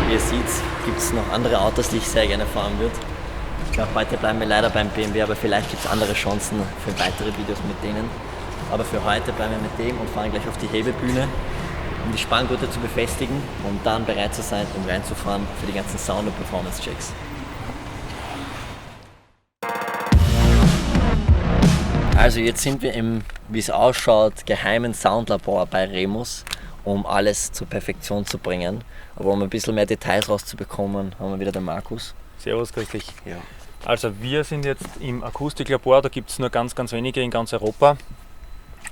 Wie ihr seht, gibt es noch andere Autos, die ich sehr gerne fahren würde. Ich glaube, heute bleiben wir leider beim BMW, aber vielleicht gibt es andere Chancen für weitere Videos mit denen. Aber für heute bleiben wir mit dem und fahren gleich auf die Hebebühne, um die Spanngurte zu befestigen und dann bereit zu sein, um reinzufahren für die ganzen Sound- und Performance-Checks. Also jetzt sind wir im, wie es ausschaut, geheimen Soundlabor bei Remus, um alles zur Perfektion zu bringen. Aber um ein bisschen mehr Details rauszubekommen, haben wir wieder den Markus. Servus, grüß dich. Ja. Also wir sind jetzt im Akustiklabor, da gibt es nur ganz wenige in ganz Europa.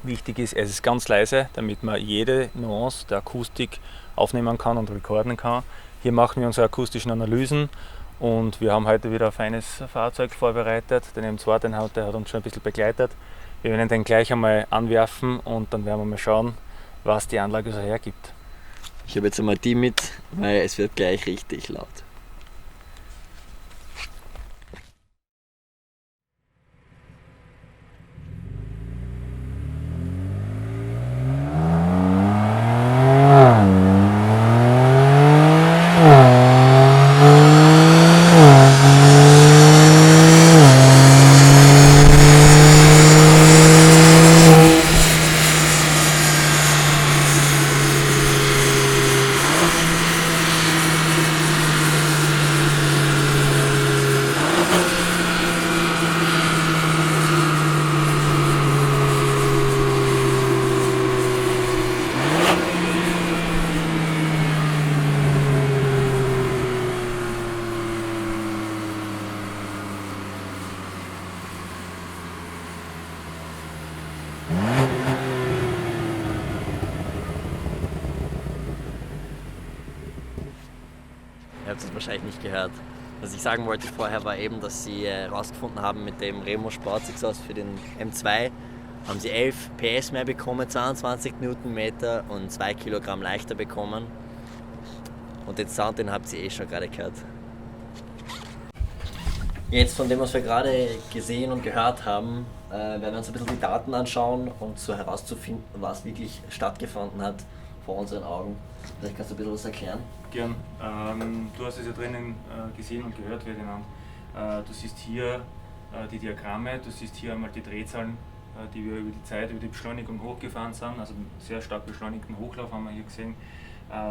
Wichtig ist, es ist ganz leise, damit man jede Nuance der Akustik aufnehmen kann und recorden kann. Hier machen wir unsere akustischen Analysen und wir haben heute wieder ein feines Fahrzeug vorbereitet, den M2, der hat uns schon ein bisschen begleitet. Wir werden den gleich einmal anwerfen und dann werden wir mal schauen, was die Anlage so hergibt. Ich habe jetzt einmal die mit, weil es wird gleich richtig laut. Ihr habt es wahrscheinlich nicht gehört. Was ich sagen wollte vorher war eben, dass sie herausgefunden haben, mit dem Remus Sportexhaust für den M2 haben sie 11 PS mehr bekommen, 22 Newtonmeter und 2 Kilogramm leichter bekommen. Und den Sound, den habt ihr eh schon gerade gehört. Jetzt von dem, was wir gerade gesehen und gehört haben, werden wir uns ein bisschen die Daten anschauen, um so herauszufinden, was wirklich stattgefunden hat vor unseren Augen. Vielleicht kannst du ein bisschen was erklären? Gern. Du hast es ja drinnen gesehen und gehört, Ferdinand. Du siehst hier die Diagramme, du siehst hier einmal die Drehzahlen, die wir über die Zeit, über die Beschleunigung hochgefahren sind, also sehr stark beschleunigten Hochlauf haben wir hier gesehen.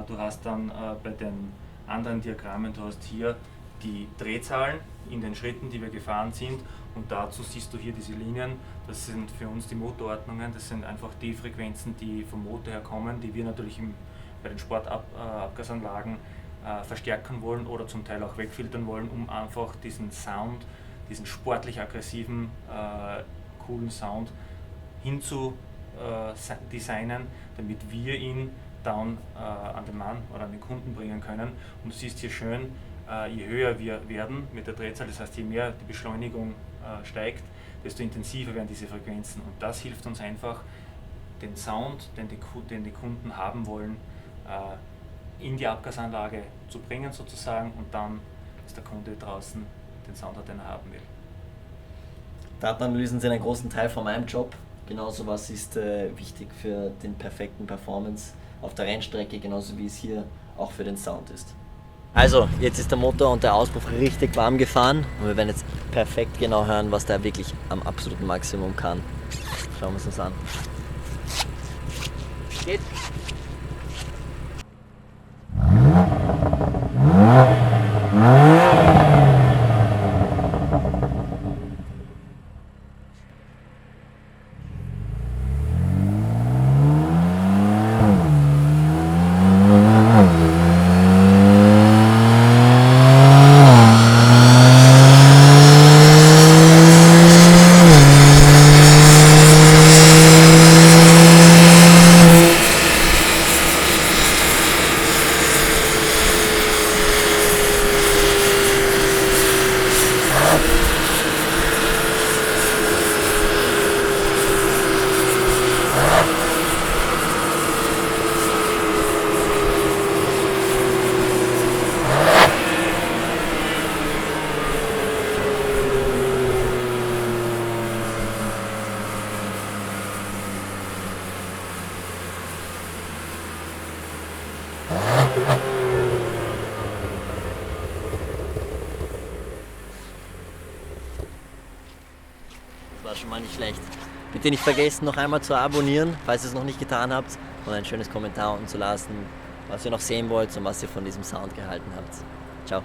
Du hast dann bei den anderen Diagrammen, du hast hier die Drehzahlen in den Schritten, die wir gefahren sind, und dazu siehst du hier diese Linien. Das sind für uns die Motorordnungen, das sind einfach die Frequenzen, die vom Motor her kommen, die wir natürlich bei den Sportabgasanlagen verstärken wollen oder zum Teil auch wegfiltern wollen, um einfach diesen Sound, diesen sportlich aggressiven, coolen Sound designen, damit wir ihn dann an den Mann oder an den Kunden bringen können. Und du siehst hier schön, je höher wir werden mit der Drehzahl, das heißt je mehr die Beschleunigung steigt, desto intensiver werden diese Frequenzen. Und das hilft uns einfach, den Sound, den die Kunden haben wollen, in die Abgasanlage zu bringen sozusagen, und dann ist der Kunde draußen den Sound hat, den er haben will. Datenanalysen sind einen großen Teil von meinem Job. Genauso was ist wichtig für den perfekten Performance auf der Rennstrecke, genauso wie es hier auch für den Sound ist. Also, jetzt ist der Motor und der Auspuff richtig warm gefahren und wir werden jetzt perfekt genau hören, was der wirklich am absoluten Maximum kann. Schauen wir es uns an. Geht! schon mal nicht schlecht. Bitte nicht vergessen, noch einmal zu abonnieren, falls ihr es noch nicht getan habt, und ein schönes Kommentar unten zu lassen, was ihr noch sehen wollt und was ihr von diesem Sound gehalten habt. Ciao.